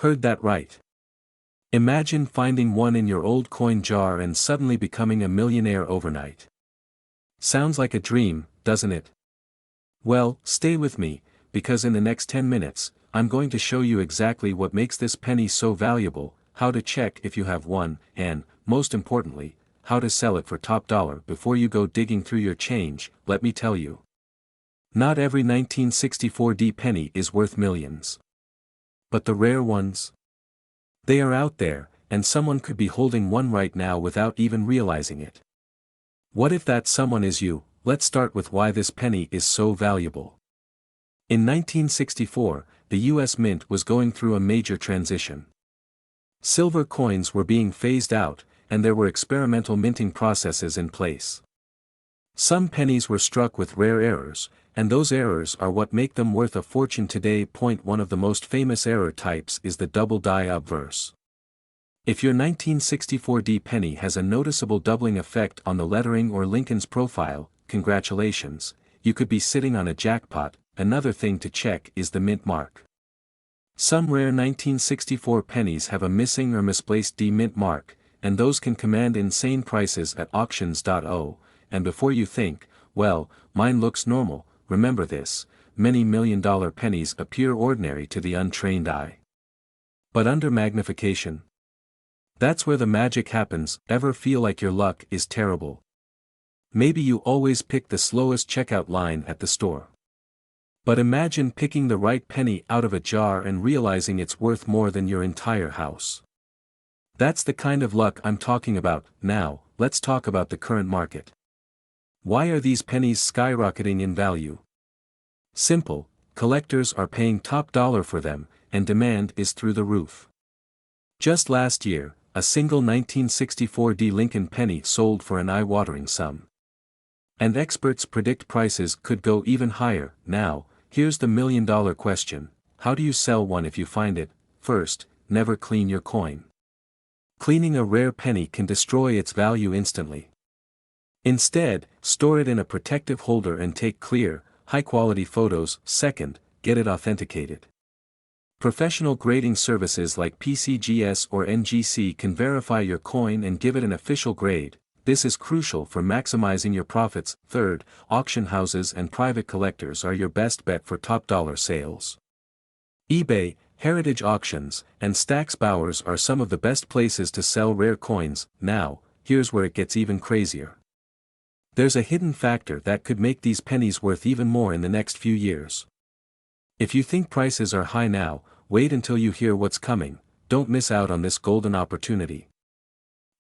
Heard that right. Imagine finding one in your old coin jar and suddenly becoming a millionaire overnight. Sounds like a dream, doesn't it? Well, stay with me, because in the next 10 minutes, I'm going to show you exactly what makes this penny so valuable, how to check if you have one, and, most importantly, how to sell it for top dollar before you go digging through your change. Let me tell you. Not every 1964D penny is worth millions. But the rare ones? They are out there, and someone could be holding one right now without even realizing it. What if that someone is you? Let's start with why this penny is so valuable. In 1964, the U.S. Mint was going through a major transition. Silver coins were being phased out, and there were experimental minting processes in place. Some pennies were struck with rare errors, and those errors are what make them worth a fortune today. One of the most famous error types is the double die obverse. If your 1964D penny has a noticeable doubling effect on the lettering or Lincoln's profile, congratulations, you could be sitting on a jackpot. Another thing to check is the mint mark. Some rare 1964 pennies have a missing or misplaced D mint mark, and those can command insane prices at auctions.o, and before you think, well, mine looks normal, remember this, many million-dollar pennies appear ordinary to the untrained eye. But under magnification? That's where the magic happens. Ever feel like your luck is terrible? Maybe you always pick the slowest checkout line at the store. But imagine picking the right penny out of a jar and realizing it's worth more than your entire house. That's the kind of luck I'm talking about. Now, let's talk about the current market. Why are these pennies skyrocketing in value? Simple, collectors are paying top dollar for them, and demand is through the roof. Just last year, a single 1964D Lincoln penny sold for an eye-watering sum. And experts predict prices could go even higher. Now, here's the million-dollar question: how do you sell one if you find it? First, never clean your coin. Cleaning a rare penny can destroy its value instantly. Instead, store it in a protective holder and take clear, high-quality photos. Second, get it authenticated. Professional grading services like PCGS or NGC can verify your coin and give it an official grade. This is crucial for maximizing your profits. Third, auction houses and private collectors are your best bet for top dollar sales. eBay, Heritage Auctions, and Stack's Bowers are some of the best places to sell rare coins. Now, here's where it gets even crazier. There's a hidden factor that could make these pennies worth even more in the next few years. If you think prices are high now, wait until you hear what's coming. Don't miss out on this golden opportunity.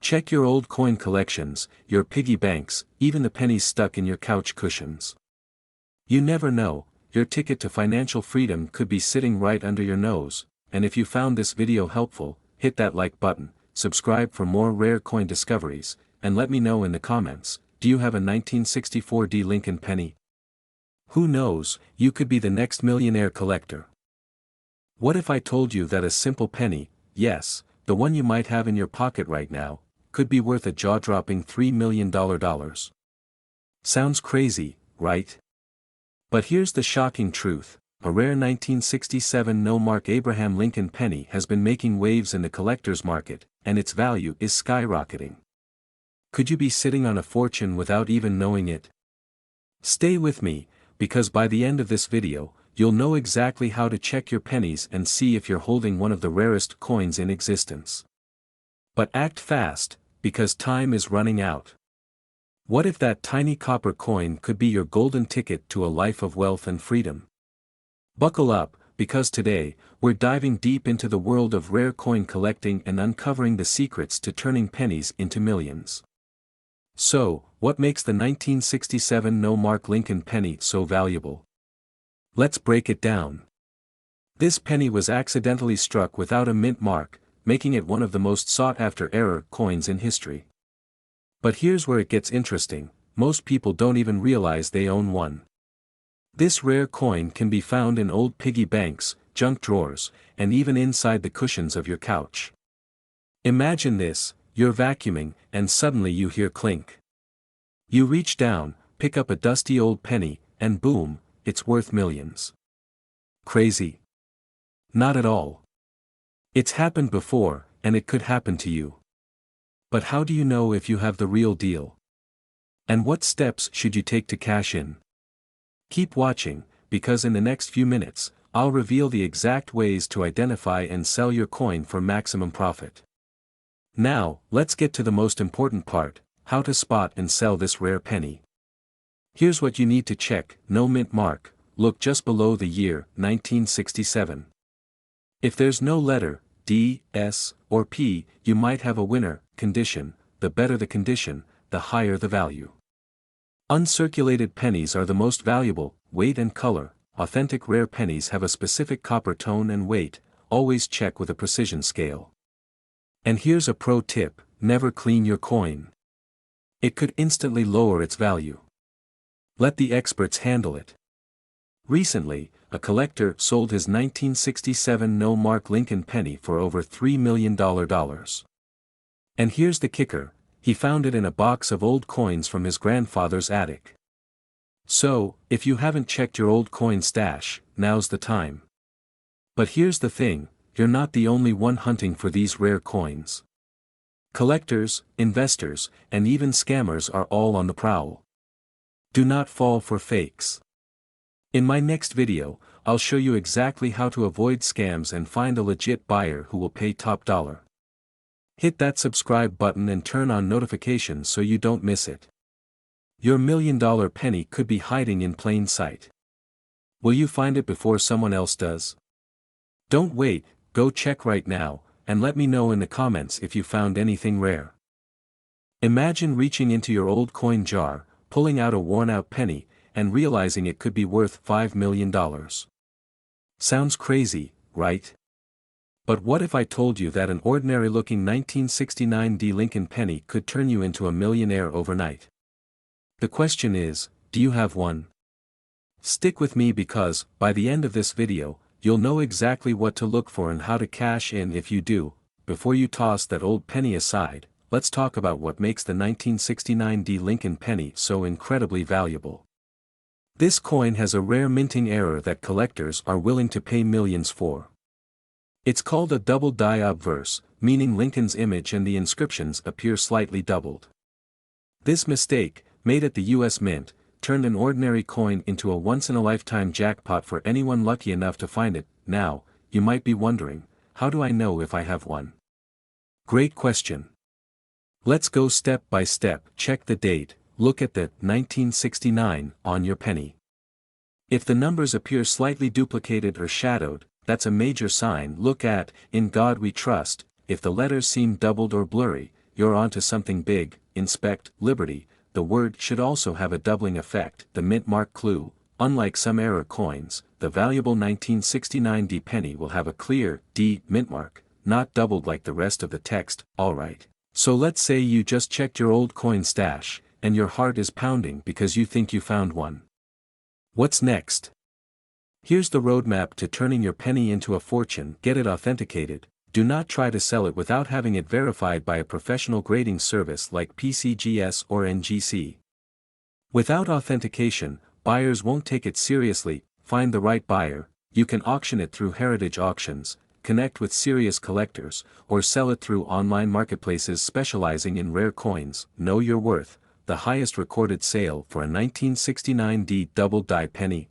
Check your old coin collections, your piggy banks, even the pennies stuck in your couch cushions. You never know, your ticket to financial freedom could be sitting right under your nose. And if you found this video helpful, hit that like button, subscribe for more rare coin discoveries, and let me know in the comments, do you have a 1964D Lincoln penny? Who knows, you could be the next millionaire collector. What if I told you that a simple penny, yes, the one you might have in your pocket right now, could be worth a jaw-dropping $3 million? Sounds crazy, right? But here's the shocking truth: a rare 1967 no-mark Abraham Lincoln penny has been making waves in the collector's market, and its value is skyrocketing. Could you be sitting on a fortune without even knowing it? Stay with me, because by the end of this video, you'll know exactly how to check your pennies and see if you're holding one of the rarest coins in existence. But act fast, because time is running out. What if that tiny copper coin could be your golden ticket to a life of wealth and freedom? Buckle up, because today, we're diving deep into the world of rare coin collecting and uncovering the secrets to turning pennies into millions. So, what makes the 1967 no-mark Lincoln penny so valuable? Let's break it down. This penny was accidentally struck without a mint mark, making it one of the most sought-after error coins in history. But here's where it gets interesting: most people don't even realize they own one. This rare coin can be found in old piggy banks, junk drawers, and even inside the cushions of your couch. Imagine this: you're vacuuming, and suddenly you hear clink. You reach down, pick up a dusty old penny, and boom, it's worth millions. Crazy? Not at all. It's happened before, and it could happen to you. But how do you know if you have the real deal? And what steps should you take to cash in? Keep watching, because in the next few minutes, I'll reveal the exact ways to identify and sell your coin for maximum profit. Now, let's get to the most important part, how to spot and sell this rare penny. Here's what you need to check: no mint mark, look just below the year, 1967. If there's no letter, D, S, or P, you might have a winner. Condition: the better the condition, the higher the value. Uncirculated pennies are the most valuable. Weight and color: authentic rare pennies have a specific copper tone and weight, always check with a precision scale. And here's a pro tip: never clean your coin. It could instantly lower its value. Let the experts handle it. Recently, a collector sold his 1967 no-mark Lincoln penny for over $3 million. And here's the kicker: he found it in a box of old coins from his grandfather's attic. So, if you haven't checked your old coin stash, now's the time. But here's the thing: you're not the only one hunting for these rare coins. Collectors, investors, and even scammers are all on the prowl. Do not fall for fakes. In my next video, I'll show you exactly how to avoid scams and find a legit buyer who will pay top dollar. Hit that subscribe button and turn on notifications so you don't miss it. Your $1 million penny could be hiding in plain sight. Will you find it before someone else does? Don't wait, go check right now, and let me know in the comments if you found anything rare. Imagine reaching into your old coin jar, pulling out a worn-out penny, and realizing it could be worth $5 million. Sounds crazy, right? But what if I told you that an ordinary-looking 1969 D Lincoln penny could turn you into a millionaire overnight? The question is, do you have one? Stick with me because, by the end of this video, you'll know exactly what to look for and how to cash in if you do. Before you toss that old penny aside, let's talk about what makes the 1969 D Lincoln penny so incredibly valuable. This coin has a rare minting error that collectors are willing to pay millions for. It's called a double die obverse, meaning Lincoln's image and the inscriptions appear slightly doubled. This mistake, made at the U.S. Mint, turned an ordinary coin into a once-in-a-lifetime jackpot for anyone lucky enough to find it. Now, you might be wondering, how do I know if I have one? Great question. Let's go step by step. Check the date. Look at the 1969 on your penny. If the numbers appear slightly duplicated or shadowed, that's a major sign. Look at "In God We Trust." If the letters seem doubled or blurry, you're onto something big. Inspect "Liberty." The word should also have a doubling effect. The mint mark clue: unlike some error coins, the valuable 1969 D penny will have a clear D mint mark, not doubled like the rest of the text. Alright. So let's say you just checked your old coin stash, and your heart is pounding because you think you found one. What's next? Here's the roadmap to turning your penny into a fortune. Get it authenticated. Do not try to sell it without having it verified by a professional grading service like PCGS or NGC. Without authentication, buyers won't take it seriously. Find the right buyer. You can auction it through heritage auctions, connect with serious collectors, or sell it through online marketplaces specializing in rare coins. Know your worth. The highest recorded sale for a 1969 D double die penny?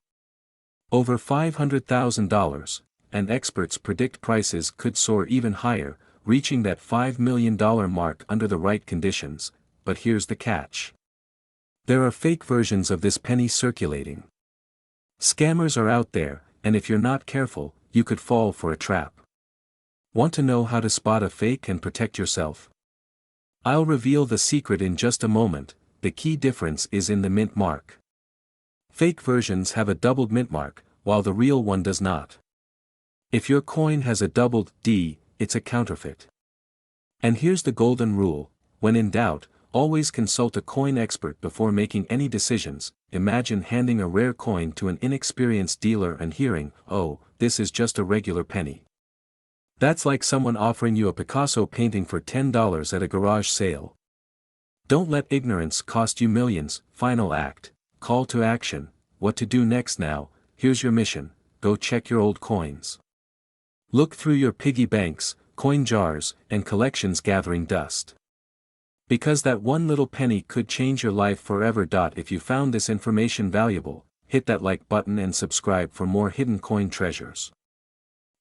Over $500,000, and experts predict prices could soar even higher, reaching that $5 million mark under the right conditions. But here's the catch. There are fake versions of this penny circulating. Scammers are out there, and if you're not careful, you could fall for a trap. Want to know how to spot a fake and protect yourself? I'll reveal the secret in just a moment. The key difference is in the mint mark. Fake versions have a doubled mint mark, while the real one does not. If your coin has a doubled D, it's a counterfeit. And here's the golden rule: when in doubt, always consult a coin expert before making any decisions. Imagine handing a rare coin to an inexperienced dealer and hearing, "Oh, this is just a regular penny." That's like someone offering you a Picasso painting for $10 at a garage sale. Don't let ignorance cost you millions. Final act. Call to action. What to do next? Now, here's your mission: go check your old coins. Look through your piggy banks, coin jars, and collections gathering dust. Because that one little penny could change your life forever. If you found this information valuable, hit that like button and subscribe for more hidden coin treasures.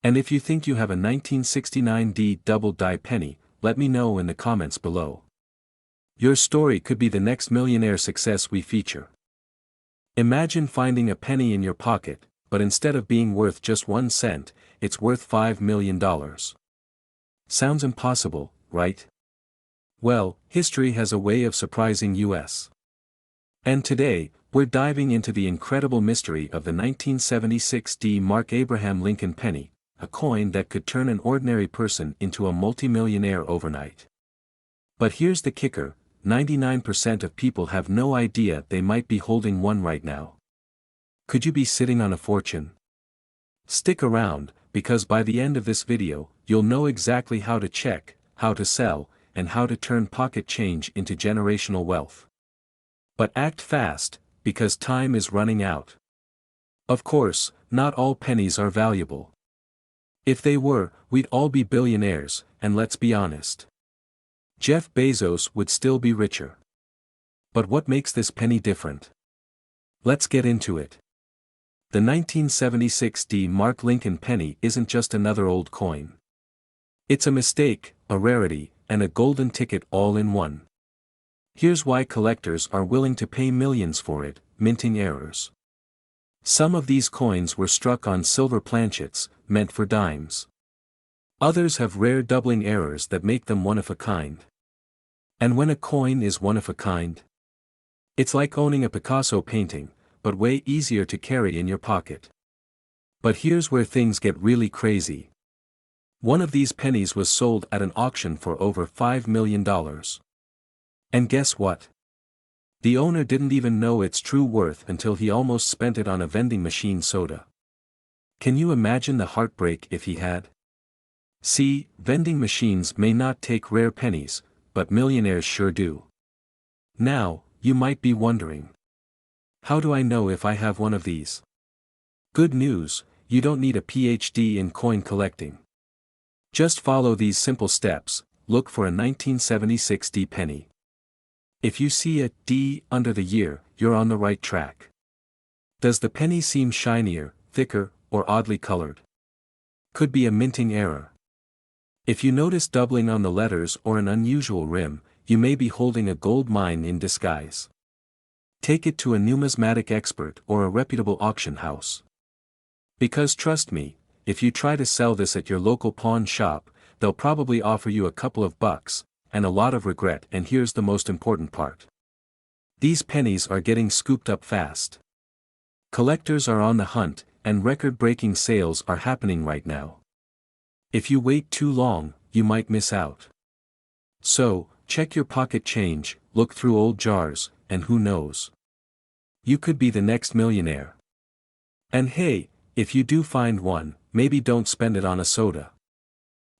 And if you think you have a 1969D double die penny, let me know in the comments below. Your story could be the next millionaire success we feature. Imagine finding a penny in your pocket, but instead of being worth just 1 cent, it's worth $5 million. Sounds impossible, right? Well, history has a way of surprising us. And today, we're diving into the incredible mystery of the 1976 D. Mark Abraham Lincoln penny, a coin that could turn an ordinary person into a multimillionaire overnight. But here's the kicker, 99% of people have no idea they might be holding one right now. Could you be sitting on a fortune? Stick around, because by the end of this video, you'll know exactly how to check, how to sell, and how to turn pocket change into generational wealth. But act fast, because time is running out. Of course, not all pennies are valuable. If they were, we'd all be billionaires, and let's be honest. Jeff Bezos would still be richer. But what makes this penny different? Let's get into it. The 1976 D. Mark Lincoln penny isn't just another old coin. It's a mistake, a rarity, and a golden ticket all in one. Here's why collectors are willing to pay millions for it: minting errors. Some of these coins were struck on silver planchets, meant for dimes. Others have rare doubling errors that make them one of a kind. And when a coin is one of a kind, it's like owning a Picasso painting, but way easier to carry in your pocket. But here's where things get really crazy. One of these pennies was sold at an auction for over $5 million. And guess what? The owner didn't even know its true worth until he almost spent it on a vending machine soda. Can you imagine the heartbreak if he had? See, vending machines may not take rare pennies, but millionaires sure do. Now, you might be wondering, how do I know if I have one of these? Good news, you don't need a PhD in coin collecting. Just follow these simple steps. Look for a 1976 D penny. If you see a D under the year, you're on the right track. Does the penny seem shinier, thicker, or oddly colored? Could be a minting error. If you notice doubling on the letters or an unusual rim, you may be holding a gold mine in disguise. Take it to a numismatic expert or a reputable auction house. Because trust me, if you try to sell this at your local pawn shop, they'll probably offer you a couple of bucks, and a lot of regret. And here's the most important part. These pennies are getting scooped up fast. Collectors are on the hunt, and record-breaking sales are happening right now. If you wait too long, you might miss out. So, check your pocket change, look through old jars, and who knows? You could be the next millionaire. And hey, if you do find one, maybe don't spend it on a soda.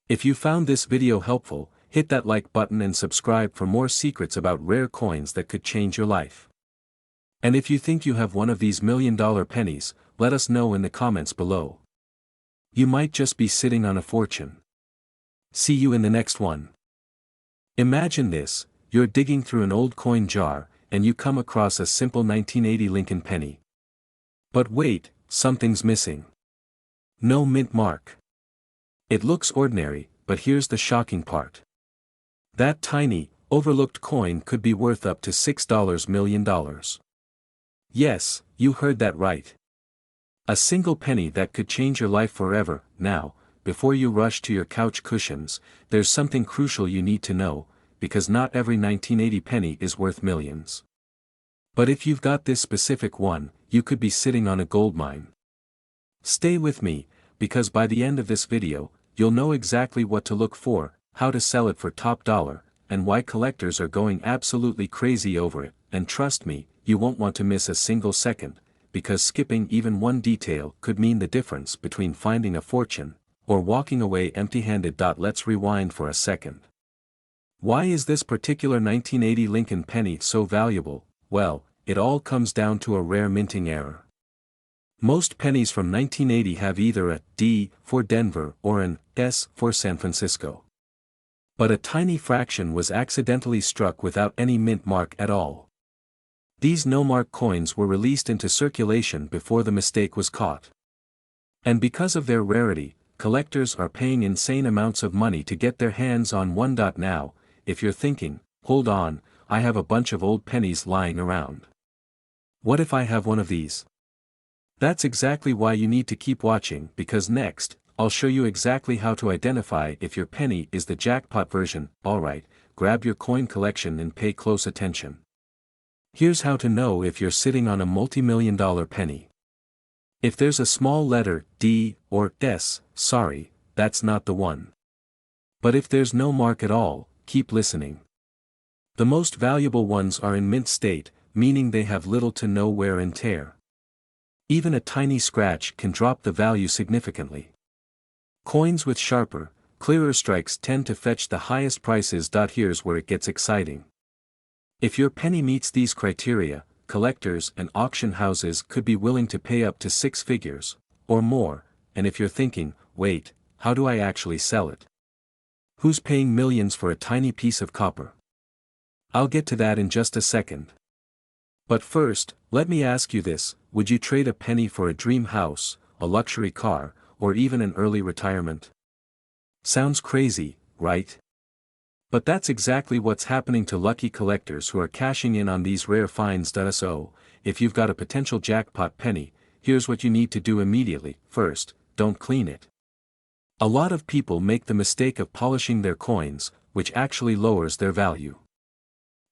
If you found this video helpful, hit that like button and subscribe for more secrets about rare coins that could change your life. And if you think you have one of these $1 million pennies, let us know in the comments below. You might just be sitting on a fortune. See you in the next one. Imagine this, you're digging through an old coin jar, and you come across a simple 1980 Lincoln penny. But wait, something's missing. No mint mark. It looks ordinary, but here's the shocking part. That tiny, overlooked coin could be worth up to $6 million. Yes, you heard that right. A single penny that could change your life forever. Now, before you rush to your couch cushions, there's something crucial you need to know, because not every 1980 penny is worth millions. But if you've got this specific one, you could be sitting on a gold mine. Stay with me, because by the end of this video, you'll know exactly what to look for, how to sell it for top dollar, and why collectors are going absolutely crazy over it. And trust me, you won't want to miss a single second, because skipping even one detail could mean the difference between finding a fortune, or walking away empty-handed. Let's rewind for a second. Why is this particular 1980 Lincoln penny so valuable? Well, it all comes down to a rare minting error. Most pennies from 1980 have either a D for Denver or an S for San Francisco. But a tiny fraction was accidentally struck without any mint mark at all. These no-mark coins were released into circulation before the mistake was caught. And because of their rarity, collectors are paying insane amounts of money to get their hands on one. Now, if you're thinking, hold on, I have a bunch of old pennies lying around. What if I have one of these? That's exactly why you need to keep watching, because next, I'll show you exactly how to identify if your penny is the jackpot version. Alright, grab your coin collection and pay close attention. Here's how to know if you're sitting on a multi-million-dollar penny. If there's a small letter D or S, sorry, that's not the one. But if there's no mark at all, keep listening. The most valuable ones are in mint state, meaning they have little to no wear and tear. Even a tiny scratch can drop the value significantly. Coins with sharper, clearer strikes tend to fetch the highest prices. Here's where it gets exciting. If your penny meets these criteria, collectors and auction houses could be willing to pay up to 6 figures, or more, and if you're thinking, wait, how do I actually sell it? Who's paying millions for a tiny piece of copper? I'll get to that in just a second. But first, let me ask you this, would you trade a penny for a dream house, a luxury car, or even an early retirement? Sounds crazy, right? But that's exactly what's happening to lucky collectors who are cashing in on these rare finds. So, if you've got a potential jackpot penny, here's what you need to do immediately. First, don't clean it. A lot of people make the mistake of polishing their coins, which actually lowers their value.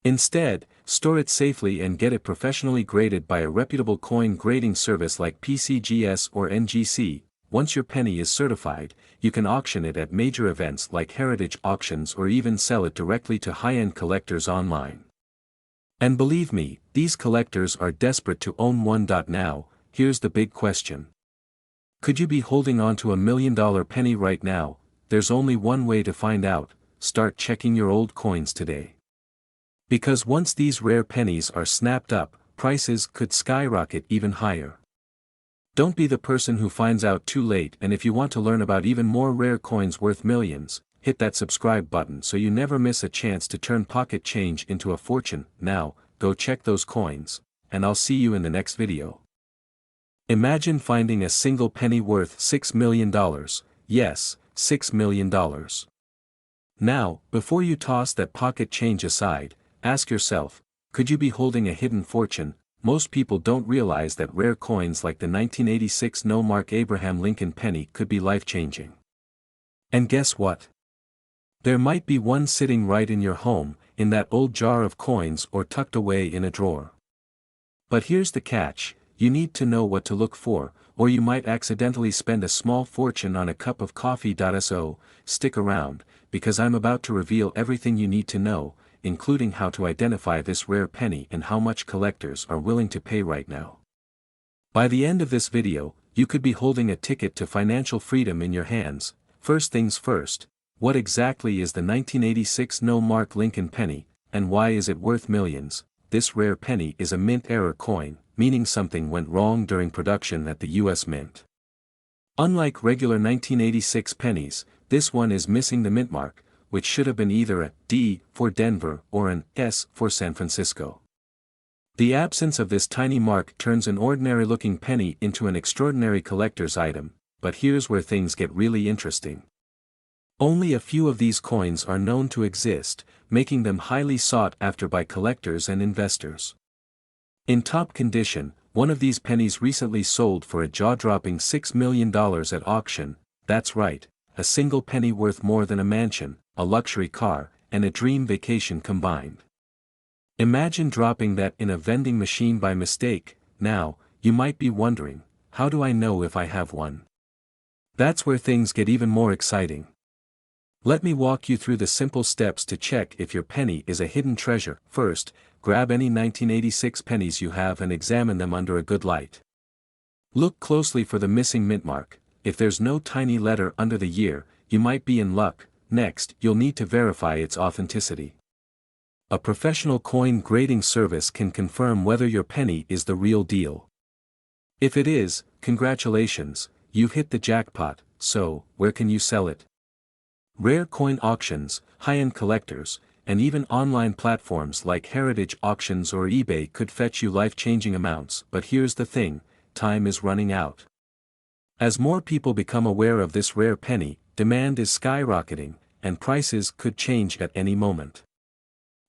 Instead, store it safely and get it professionally graded by a reputable coin grading service like PCGS or NGC. Once your penny is certified, you can auction it at major events like heritage auctions or even sell it directly to high-end collectors online. And believe me, these collectors are desperate to own one. Now, here's the big question. Could you be holding on to $1 million penny right now? There's only one way to find out: start checking your old coins today. Because once these rare pennies are snapped up, prices could skyrocket even higher. Don't be the person who finds out too late, and if you want to learn about even more rare coins worth millions, hit that subscribe button so you never miss a chance to turn pocket change into a fortune. Now, go check those coins, and I'll see you in the next video. Imagine finding a single penny worth $6 million, yes, $6 million. Now, before you toss that pocket change aside, ask yourself, could you be holding a hidden fortune? Most people don't realize that rare coins like the 1986 no-mark Abraham Lincoln penny could be life-changing. And guess what? There might be one sitting right in your home, in that old jar of coins or tucked away in a drawer. But here's the catch, you need to know what to look for, or you might accidentally spend a small fortune on a cup of coffee. So, stick around, because I'm about to reveal everything you need to know, including how to identify this rare penny and how much collectors are willing to pay right now. By the end of this video, you could be holding a ticket to financial freedom in your hands. First things first, what exactly is the 1986 no-mark Lincoln penny, and why is it worth millions? This rare penny is a mint error coin, meaning something went wrong during production at the U.S. Mint. Unlike regular 1986 pennies, this one is missing the mint mark, which should have been either a D for Denver or an S for San Francisco. The absence of this tiny mark turns an ordinary-looking penny into an extraordinary collector's item, but here's where things get really interesting. Only a few of these coins are known to exist, making them highly sought after by collectors and investors. In top condition, one of these pennies recently sold for a jaw-dropping $6 million at auction. That's right, a single penny worth more than a mansion, a luxury car, and a dream vacation combined. Imagine dropping that in a vending machine by mistake. Now, you might be wondering, how do I know if I have one? That's where things get even more exciting. Let me walk you through the simple steps to check if your penny is a hidden treasure. First, grab any 1986 pennies you have and examine them under a good light. Look closely for the missing mint mark. If there's no tiny letter under the year, you might be in luck. Next, you'll need to verify its authenticity. A professional coin grading service can confirm whether your penny is the real deal. If it is, congratulations, you've hit the jackpot. So, where can you sell it? Rare coin auctions, high-end collectors, and even online platforms like Heritage Auctions or eBay could fetch you life-changing amounts. But here's the thing, time is running out. As more people become aware of this rare penny, demand is skyrocketing, and prices could change at any moment.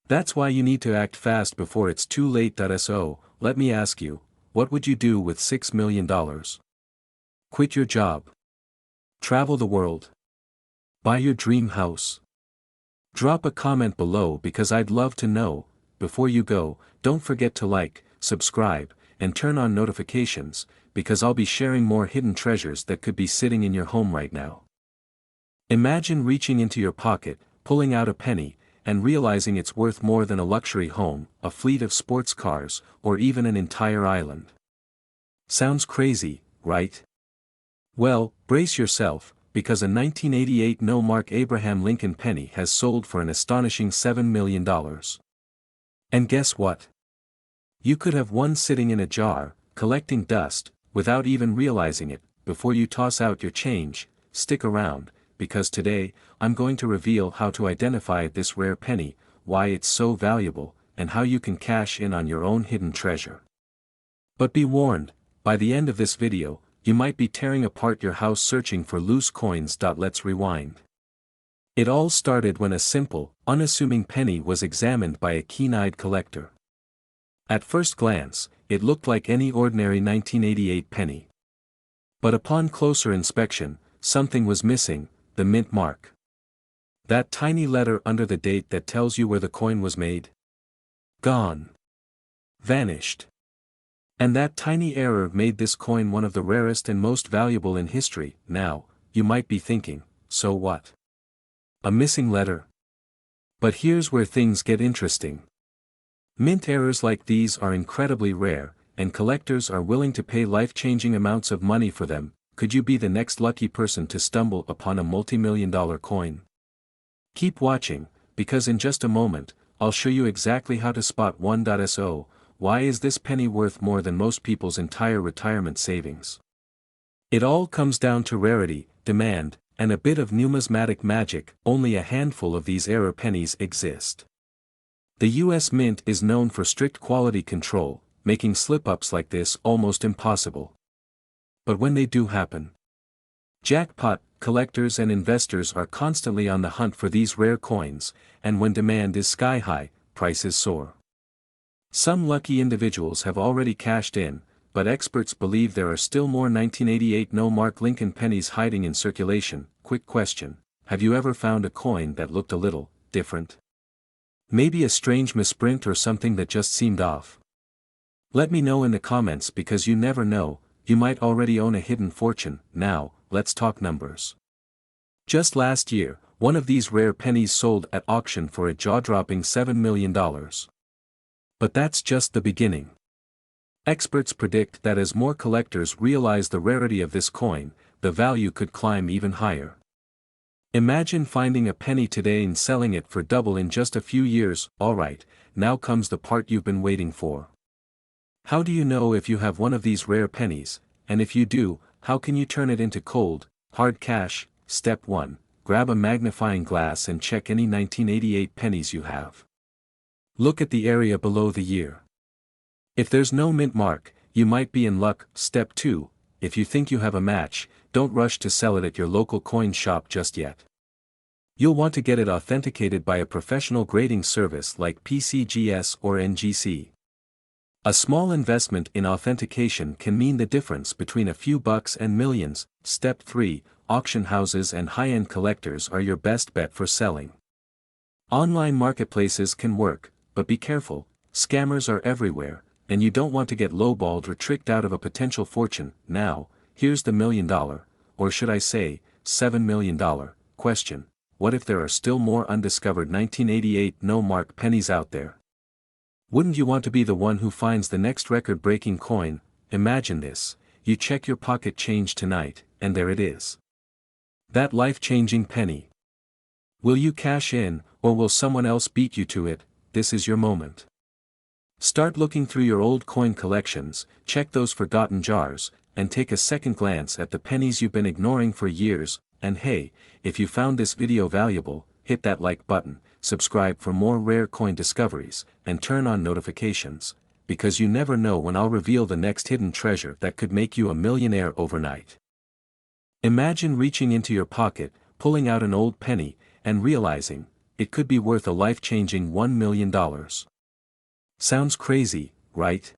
That's why you need to act fast before it's too late. So, let me ask you, what would you do with $6 million? Quit your job. Travel the world. Buy your dream house. Drop a comment below because I'd love to know. Before you go, don't forget to like, subscribe, and turn on notifications, because I'll be sharing more hidden treasures that could be sitting in your home right now. Imagine reaching into your pocket, pulling out a penny, and realizing it's worth more than a luxury home, a fleet of sports cars, or even an entire island. Sounds crazy, right? Well, brace yourself, because a 1988 no-mark Abraham Lincoln penny has sold for an astonishing $7 million. And guess what? You could have one sitting in a jar, collecting dust, without even realizing it. Before you toss out your change, stick around, because today, I'm going to reveal how to identify this rare penny, why it's so valuable, and how you can cash in on your own hidden treasure. But be warned, by the end of this video, you might be tearing apart your house searching for loose coins. Let's rewind. It all started when a simple, unassuming penny was examined by a keen-eyed collector. At first glance, it looked like any ordinary 1988 penny. But upon closer inspection, something was missing: the mint mark. That tiny letter under the date that tells you where the coin was made. Gone. Vanished. And that tiny error made this coin one of the rarest and most valuable in history. Now, you might be thinking, so what? A missing letter? But here's where things get interesting. Mint errors like these are incredibly rare, and collectors are willing to pay life-changing amounts of money for them. Could you be the next lucky person to stumble upon a multi-million-dollar coin? Keep watching, because in just a moment, I'll show you exactly how to spot one. So, why is this penny worth more than most people's entire retirement savings? It all comes down to rarity, demand, and a bit of numismatic magic. Only a handful of these rare pennies exist. The U.S. Mint is known for strict quality control, making slip-ups like this almost impossible. But when they do happen, jackpot, collectors and investors are constantly on the hunt for these rare coins, and when demand is sky-high, prices soar. Some lucky individuals have already cashed in, but experts believe there are still more 1988 no-mark Lincoln pennies hiding in circulation. Quick question: have you ever found a coin that looked a little different? Maybe a strange misprint or something that just seemed off? Let me know in the comments, because you never know, you might already own a hidden fortune. Now, let's talk numbers. Just last year, one of these rare pennies sold at auction for a jaw-dropping $7 million. But that's just the beginning. Experts predict that as more collectors realize the rarity of this coin, the value could climb even higher. Imagine finding a penny today and selling it for double in just a few years. Alright, now comes the part you've been waiting for. How do you know if you have one of these rare pennies, and if you do, how can you turn it into cold, hard cash? Step 1. Grab a magnifying glass and check any 1988 pennies you have. Look at the area below the year. If there's no mint mark, you might be in luck. Step 2. If you think you have a match, don't rush to sell it at your local coin shop just yet. You'll want to get it authenticated by a professional grading service like PCGS or NGC. A small investment in authentication can mean the difference between a few bucks and millions. Step 3. Auction houses and high-end collectors are your best bet for selling. Online marketplaces can work, but be careful, scammers are everywhere, and you don't want to get lowballed or tricked out of a potential fortune. Now, here's the $1 million, or should I say, $7 million, question: what if there are still more undiscovered 1988 no-mark pennies out there? Wouldn't you want to be the one who finds the next record-breaking coin? Imagine this: you check your pocket change tonight, and there it is. That life-changing penny. Will you cash in, or will someone else beat you to it? This is your moment. Start looking through your old coin collections, check those forgotten jars, and take a second glance at the pennies you've been ignoring for years. And hey, if you found this video valuable, hit that like button, subscribe for more rare coin discoveries, and turn on notifications, because you never know when I'll reveal the next hidden treasure that could make you a millionaire overnight. Imagine reaching into your pocket, pulling out an old penny, and realizing it could be worth a life-changing $1 million. Sounds crazy, right?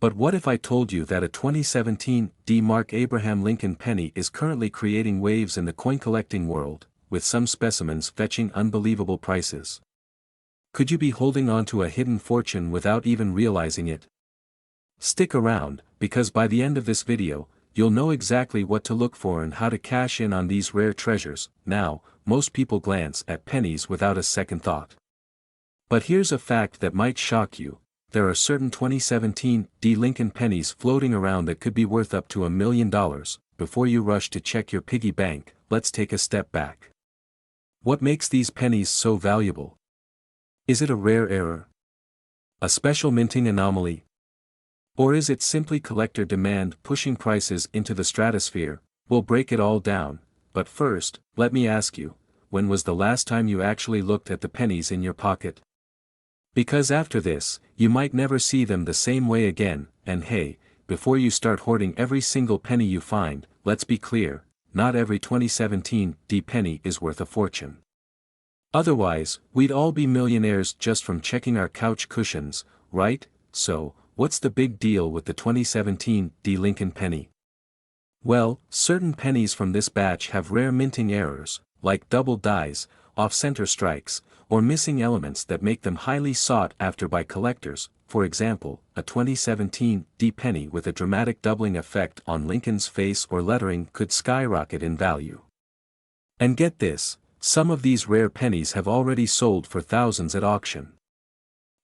But what if I told you that a 2017 D. Mark Abraham Lincoln penny is currently creating waves in the coin collecting world, with some specimens fetching unbelievable prices? Could you be holding on to a hidden fortune without even realizing it? Stick around, because by the end of this video, you'll know exactly what to look for and how to cash in on these rare treasures. Now, most people glance at pennies without a second thought. But here's a fact that might shock you. There are certain 2017 D. Lincoln pennies floating around that could be worth up to $1 million. Before you rush to check your piggy bank, let's take a step back. What makes these pennies so valuable? Is it a rare error? A special minting anomaly? Or is it simply collector demand pushing prices into the stratosphere? We'll break it all down, but first, let me ask you, when was the last time you actually looked at the pennies in your pocket? Because after this, you might never see them the same way again. And hey, before you start hoarding every single penny you find, let's be clear, not every 2017 D penny is worth a fortune. Otherwise, we'd all be millionaires just from checking our couch cushions, right? So, what's the big deal with the 2017 D Lincoln penny? Well, certain pennies from this batch have rare minting errors, like double dies, off-center strikes, or missing elements that make them highly sought after by collectors. For example, a 2017 D penny with a dramatic doubling effect on Lincoln's face or lettering could skyrocket in value. And get this, some of these rare pennies have already sold for thousands at auction.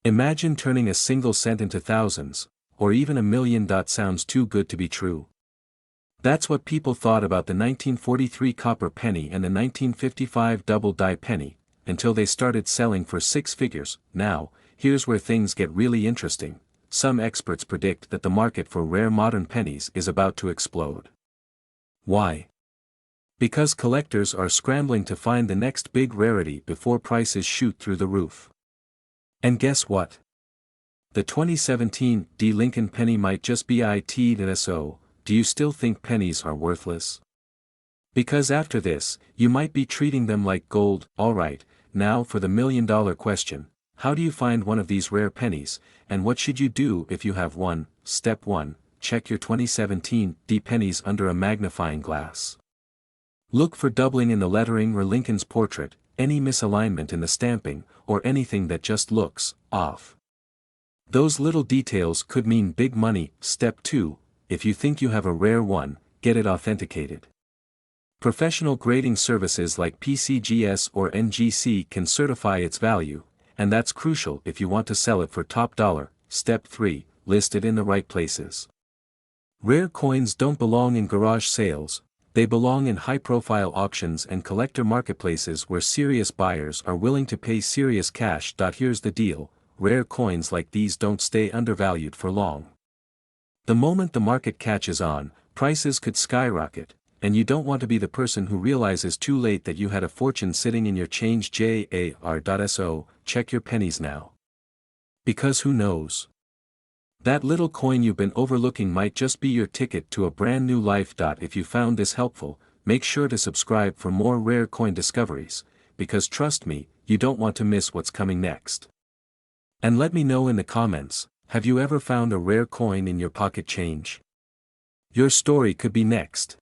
Imagine turning a single cent into thousands, or even $1 million. Sounds too good to be true. That's what people thought about the 1943 copper penny and the 1955 double die penny, until they started selling for six figures. Now, here's where things get really interesting. Some experts predict that the market for rare modern pennies is about to explode. Why? Because collectors are scrambling to find the next big rarity before prices shoot through the roof. And guess what? The 2017 D Lincoln penny might just be it. So, do you still think pennies are worthless? Because after this, you might be treating them like gold. Alright, now for the $1 million question. How do you find one of these rare pennies, and what should you do if you have one? Step 1. Check your 2017 D pennies under a magnifying glass. Look for doubling in the lettering or Lincoln's portrait, any misalignment in the stamping, or anything that just looks off. Those little details could mean big money. Step 2. If you think you have a rare one, get it authenticated. Professional grading services like PCGS or NGC can certify its value, and that's crucial if you want to sell it for top dollar. Step 3. List it in the right places. Rare coins don't belong in garage sales, they belong in high-profile auctions and collector marketplaces where serious buyers are willing to pay serious cash. Here's the deal, rare coins like these don't stay undervalued for long. The moment the market catches on, prices could skyrocket, and you don't want to be the person who realizes too late that you had a fortune sitting in your change. JAR.so, check your pennies now. Because who knows? That little coin you've been overlooking might just be your ticket to a brand new life. If you found this helpful, make sure to subscribe for more rare coin discoveries, because trust me, you don't want to miss what's coming next. And let me know in the comments, have you ever found a rare coin in your pocket change? Your story could be next.